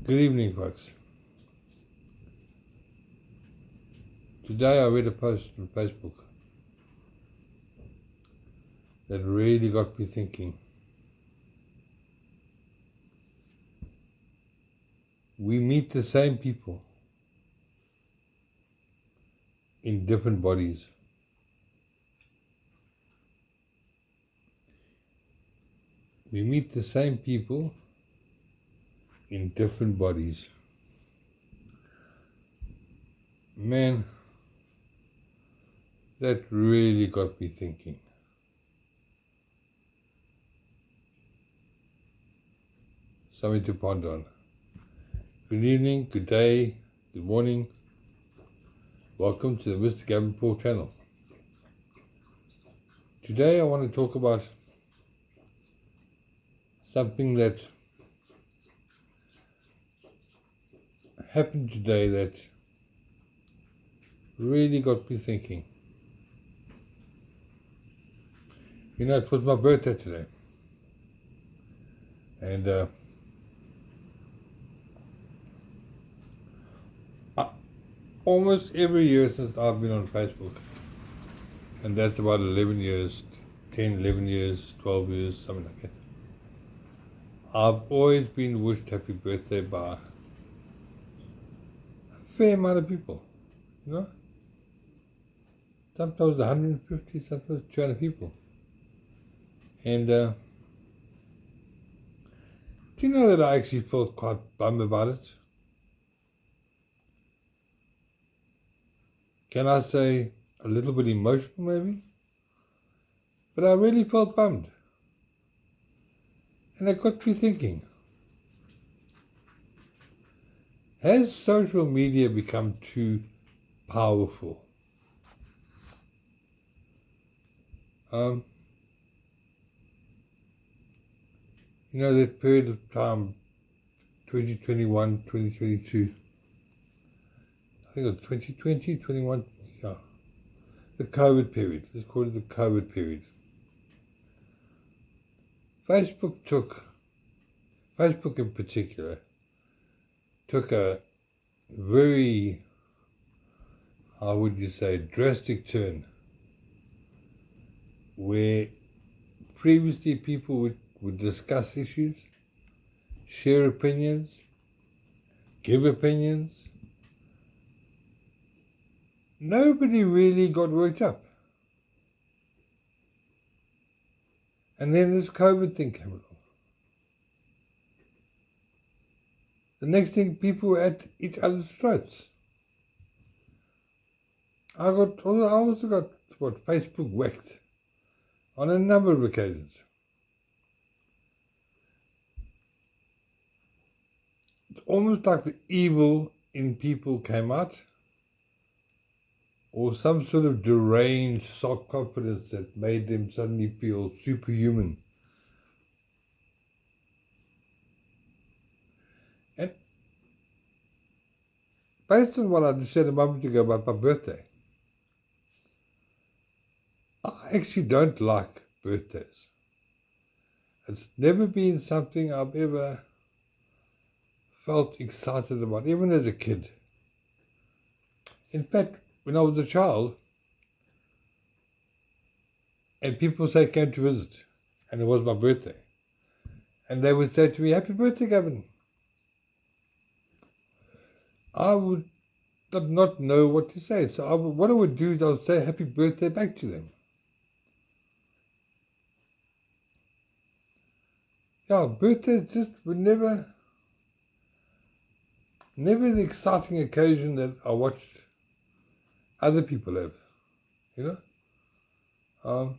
Good evening, folks. Today I read a post on Facebook that really got me thinking. We meet the same people in different bodies. We meet the same people in different bodies. Man, that really got me thinking. Something to ponder on. Good evening, good day, good morning. Welcome to the Mr. Gavin Paul channel. Today I want to talk about something that happened today that really got me thinking. You know, it was my birthday today. And almost every year since I've been on Facebook, and that's about 11 years, 10, 11 years, 12 years, something like that, I've always been wished happy birthday by a fair amount of people, you know? Sometimes 150, sometimes 200 people. And do you know that I actually felt quite bummed about it? Can I say a little bit emotional maybe? But I really felt bummed. And it got me thinking, has social media become too powerful? You know, that period of time, 2021, 2022, I think it was 2020, 21, yeah, the COVID period, let's call it the COVID period. Facebook in particular, took a very, how would you say, drastic turn, where previously people would discuss issues, share opinions, give opinions. Nobody really got worked up. And then this COVID thing came along. The next thing, people were at each other's throats. I also got Facebook whacked on a number of occasions. It's almost like the evil in people came out, or some sort of deranged self-confidence that made them suddenly feel superhuman. And based on what I just said a moment ago about my birthday, I actually don't like birthdays. It's never been something I've ever felt excited about, even as a kid. In fact, when I was a child, and people came to visit, and it was my birthday, and they would say to me, "Happy birthday, Gavin." I would not know what to say, so what I would do is I would say happy birthday back to them. Yeah, birthdays just were never the exciting occasion that I watched other people have, you know.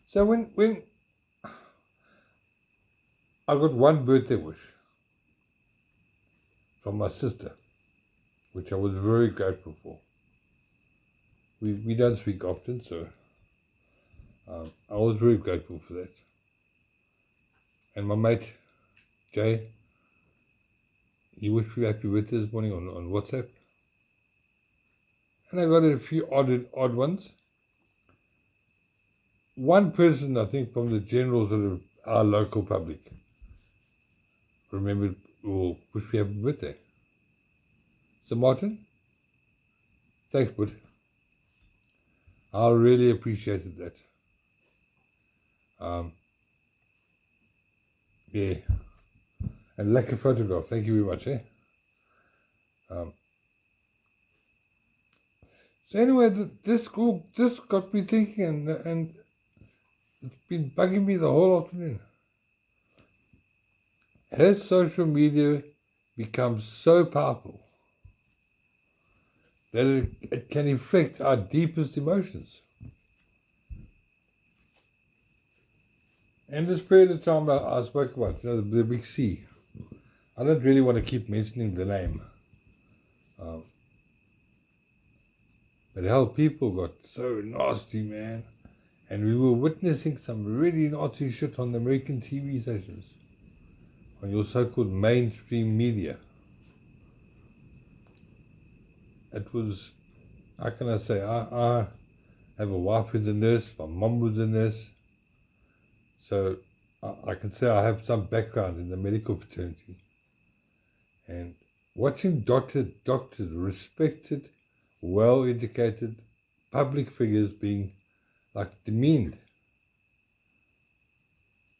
So when I got one birthday wish from my sister, which I was very grateful for. We don't speak often, so I was very grateful for that. And my mate, Jay, he wished me happy birthday this morning on WhatsApp. And I got a few odd ones. One person, I think, from the general sort of our local public remembered will wish me happy birthday. So Martin, thanks, bud. I really appreciated that. Yeah. And like a photograph. Thank you very much, eh? So anyway, this got me thinking, and it's been bugging me the whole afternoon. Has social media become so powerful that it can affect our deepest emotions? And this period of time I spoke about, the big C. I don't really want to keep mentioning the name. But hell, people got so nasty, man. And we were witnessing some really nasty shit on the American TV stations, on your so-called mainstream media. It was, how can I say, I have a wife who's a nurse, my mum was a nurse, so I can say I have some background in the medical fraternity. And watching doctors, respected, well-educated public figures being like demeaned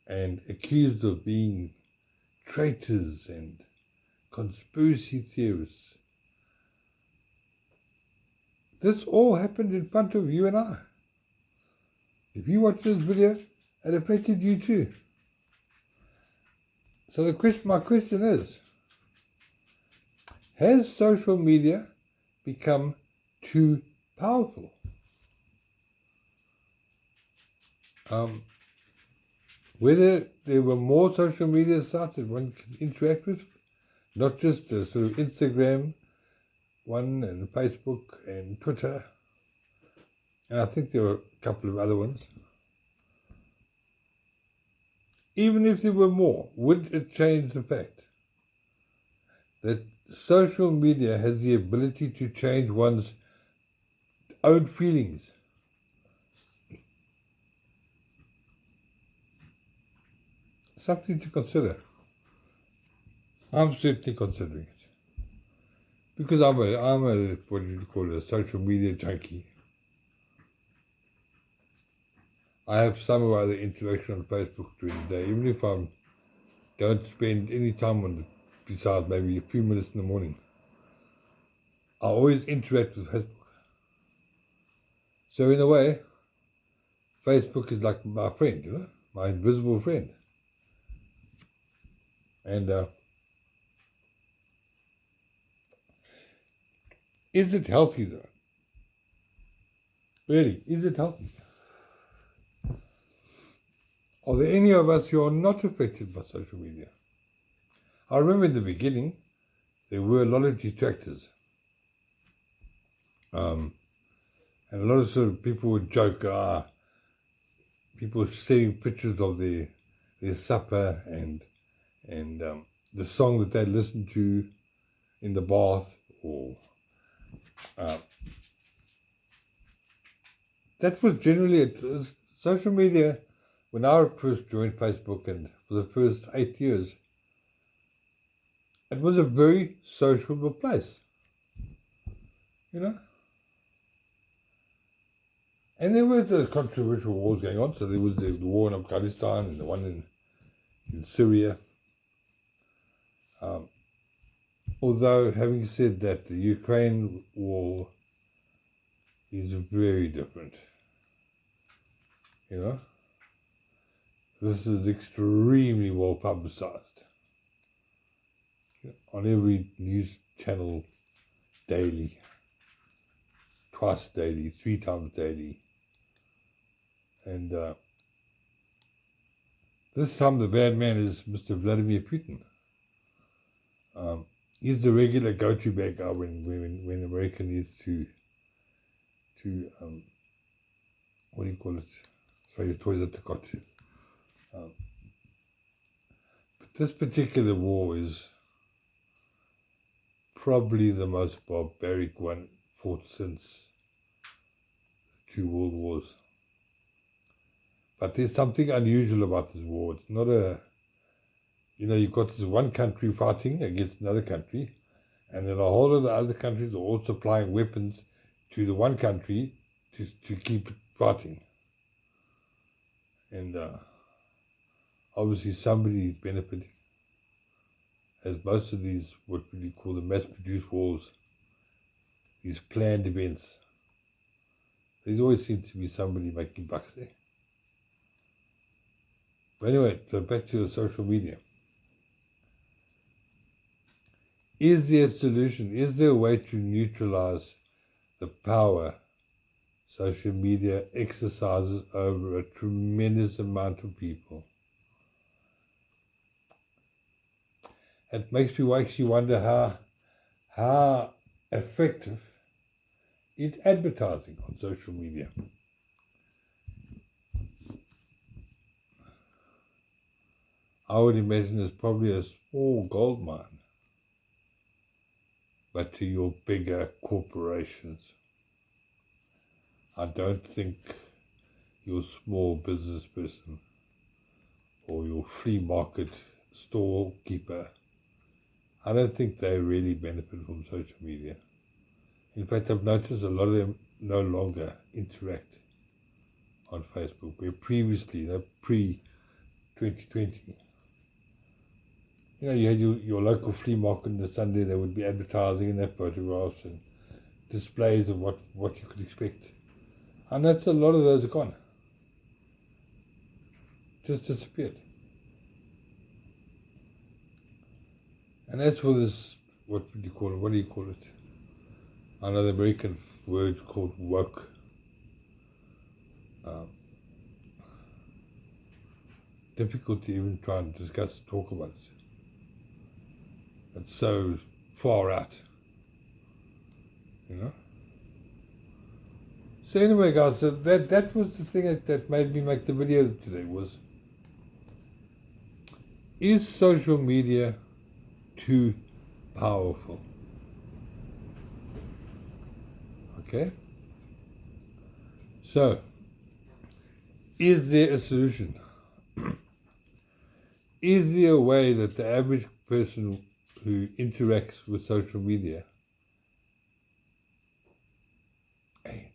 and accused of being traitors and conspiracy theorists. This all happened in front of you and I. If you watch this video, it affected you too. So my question is, has social media become too powerful? Whether there were more social media sites that one could interact with, not just the sort of Instagram one and Facebook and Twitter, and I think there were a couple of other ones. Even if there were more, would it change the fact that social media has the ability to change one's own feelings? Something to consider. I'm certainly considering it. Because I'm a what you call a social media junkie. I have some or other interaction on Facebook during the day, even if I don't spend any time on it, besides maybe a few minutes in the morning. I always interact with Facebook. So in a way, Facebook is like my friend, my invisible friend. And is it healthy though? Really, is it healthy? Are there any of us who are not affected by social media? I remember in the beginning, there were a lot of detractors. And a lot of sort of people would joke, people sharing pictures of their supper and the song that they listened to in the bath, or that was generally it. Social media, when I first joined Facebook, and for the first 8 years, it was a very sociable place, And there were the controversial wars going on. So there was the war in Afghanistan and the one in Syria. Although, having said that, the Ukraine war is very different. This is extremely well publicized on every news channel daily, twice daily, 3 times daily. And this time the bad man is Mr. Vladimir Putin. He's the regular go-to bad guy when America needs to what do you call it? Throw your toys at the cot. But this particular war is probably the most barbaric one fought since the 2 world wars. But there's something unusual about this war. It's not a you've got this one country fighting against another country, and then a whole lot of the other countries are all supplying weapons to the one country to keep it fighting. And obviously somebody is benefiting, as most of these, what we call the mass-produced wars, these planned events, there's always seems to be somebody making bucks there. But anyway, so back to the social media. Is there a solution? Is there a way to neutralize the power social media exercises over a tremendous amount of people? It makes me actually wonder how effective is advertising on social media. I would imagine it's probably a small gold mine, but to your bigger corporations. I don't think your small business person or your free market storekeeper, I don't think they really benefit from social media. In fact, I've noticed a lot of them no longer interact on Facebook, where previously, pre-2020, you had your local flea market on the Sunday. They would be advertising in their photographs and displays of what you could expect. And that's a lot of those are gone. Just disappeared. And that's for this, what do you call it? Another American word called woke. Difficult to even try and talk about it. It's so far out, So anyway, guys, that was the thing that made me make the video today was, is social media too powerful? Okay? So, is there a solution? Is there a way that the average person who interacts with social media,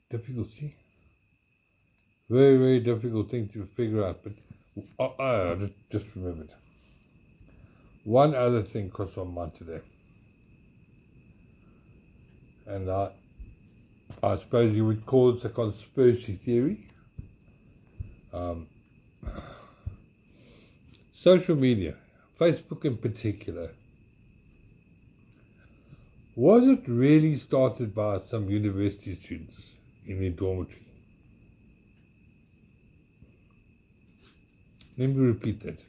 difficult, see? Very, very difficult thing to figure out, but I just remembered. One other thing crossed my mind today, and I suppose you would call it a conspiracy theory. Social media, Facebook in particular, was it really started by some university students in their dormitory? Let me repeat that.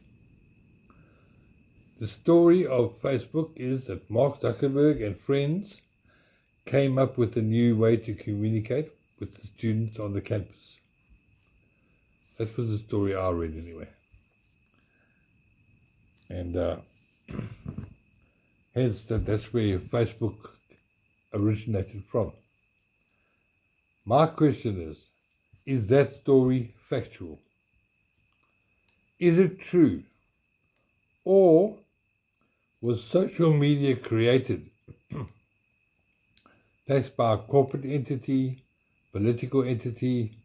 The story of Facebook is that Mark Zuckerberg and friends came up with a new way to communicate with the students on the campus. That was the story I read anyway. And hence that's where Facebook originated from. My question is that story factual? Is it true? Or was social media created perhaps by a corporate entity, political entity,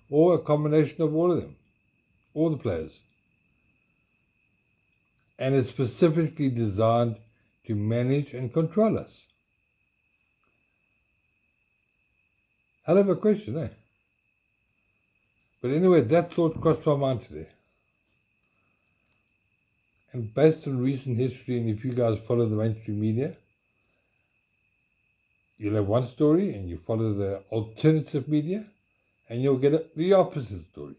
or a combination of all of them, all the players? And it's specifically designed to manage and control us. Hell of a question, eh? But anyway, that thought crossed my mind today. And based on recent history, and if you guys follow the mainstream media, you'll have one story, and you follow the alternative media, and you'll get the opposite story.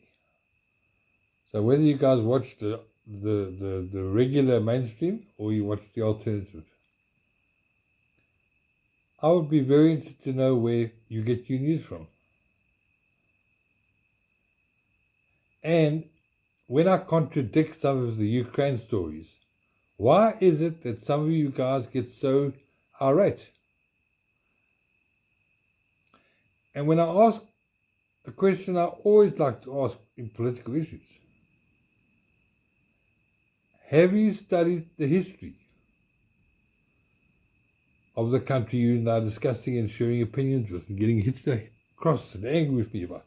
So whether you guys watch the regular mainstream or you watch the alternative, I would be very interested to know where you get your news from. And when I contradict some of the Ukraine stories, why is it that some of you guys get so irate? And when I ask the question I always like to ask in political issues, Have you studied the history of the country you're now discussing and sharing opinions with and getting hit across and angry with me about?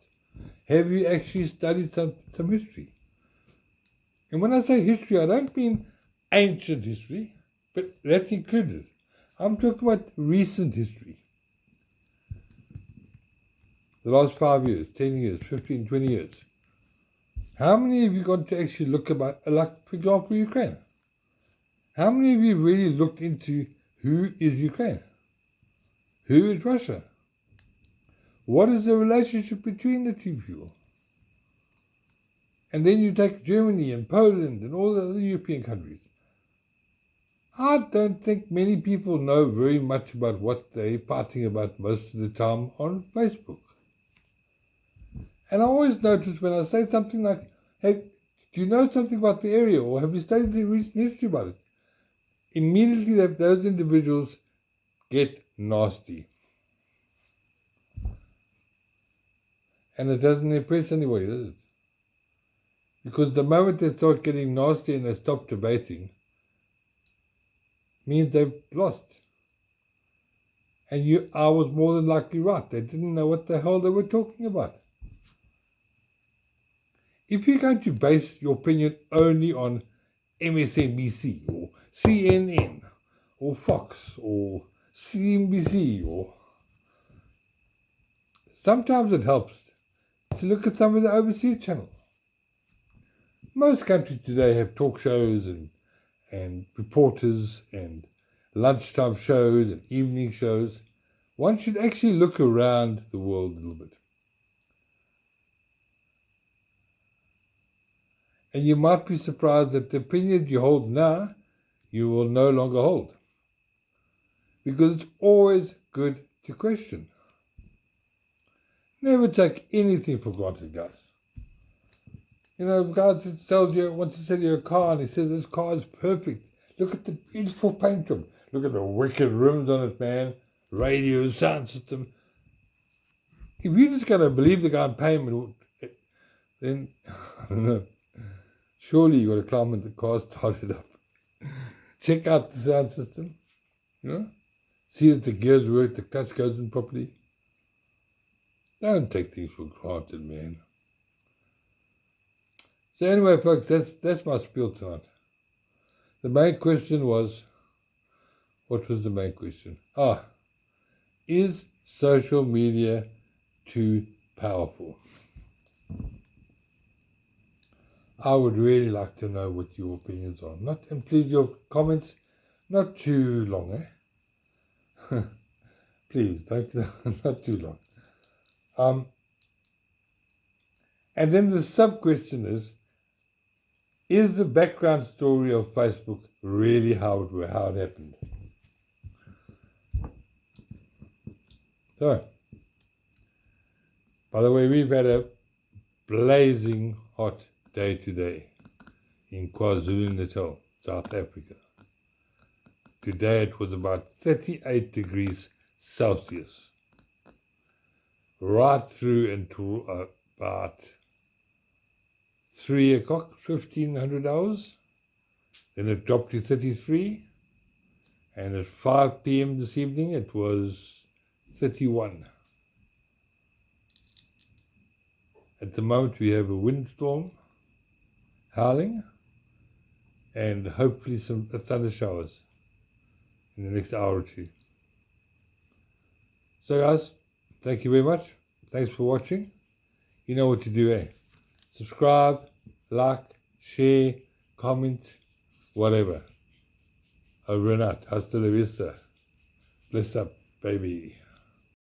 Have you actually studied some history? And when I say history, I don't mean ancient history, but that's included. I'm talking about recent history. The last 5 years, 10 years, 15, 20 years. How many have you got to actually look about, like, for example, Ukraine? How many of you really looked into who is Ukraine? Who is Russia? What is the relationship between the two people? And then you take Germany and Poland and all the other European countries. I don't think many people know very much about what they're fighting about most of the time on Facebook. And I always notice when I say something like, hey, do you know something about the area, or have you studied the recent history about it? Immediately those individuals get nasty. And it doesn't impress anybody, does it? Because the moment they start getting nasty and they stop debating, means they've lost. And I was more than likely right. They didn't know what the hell they were talking about. If you're going to base your opinion only on MSNBC or CNN or Fox or CNBC, or sometimes it helps to look at some of the overseas channels. Most countries today have talk shows and reporters and lunchtime shows and evening shows. One should actually look around the world a little bit. And you might be surprised that the opinions you hold now, you will no longer hold. Because it's always good to question. Never take anything for granted, guys. You know, guys wants to sell you a car and he says this car is perfect. Look at the beautiful paint job. Look at the wicked rims on it, man. Radio, sound system. If you're just going to believe the guy and pay him, then, I don't know. Surely you've got to climb in the car, start it up. Check out the sound system. You know? See that the gears work, the clutch goes in properly. Don't take things for granted, man. So anyway, folks, that's my spiel tonight. The main question was, what was the main question? Is social media too powerful? I would really like to know what your opinions are. And please, your comments, not too long, eh? Please, not too long. And then the sub-question is the background story of Facebook really how it happened? So, by the way, we've had a blazing hot day today in KwaZulu-Natal, South Africa. Today it was about 38 degrees Celsius. Right through until about 3 o'clock, 1500 hours. Then it dropped to 33. And at 5 p.m. this evening it was 31. At the moment we have a windstorm howling and hopefully some thunder showers in the next hour or two. So guys, thank you very much. Thanks for watching. You know what to do, eh? Subscribe, like, share, comment, whatever. Over and out. Hasta la vista. Bless up, baby.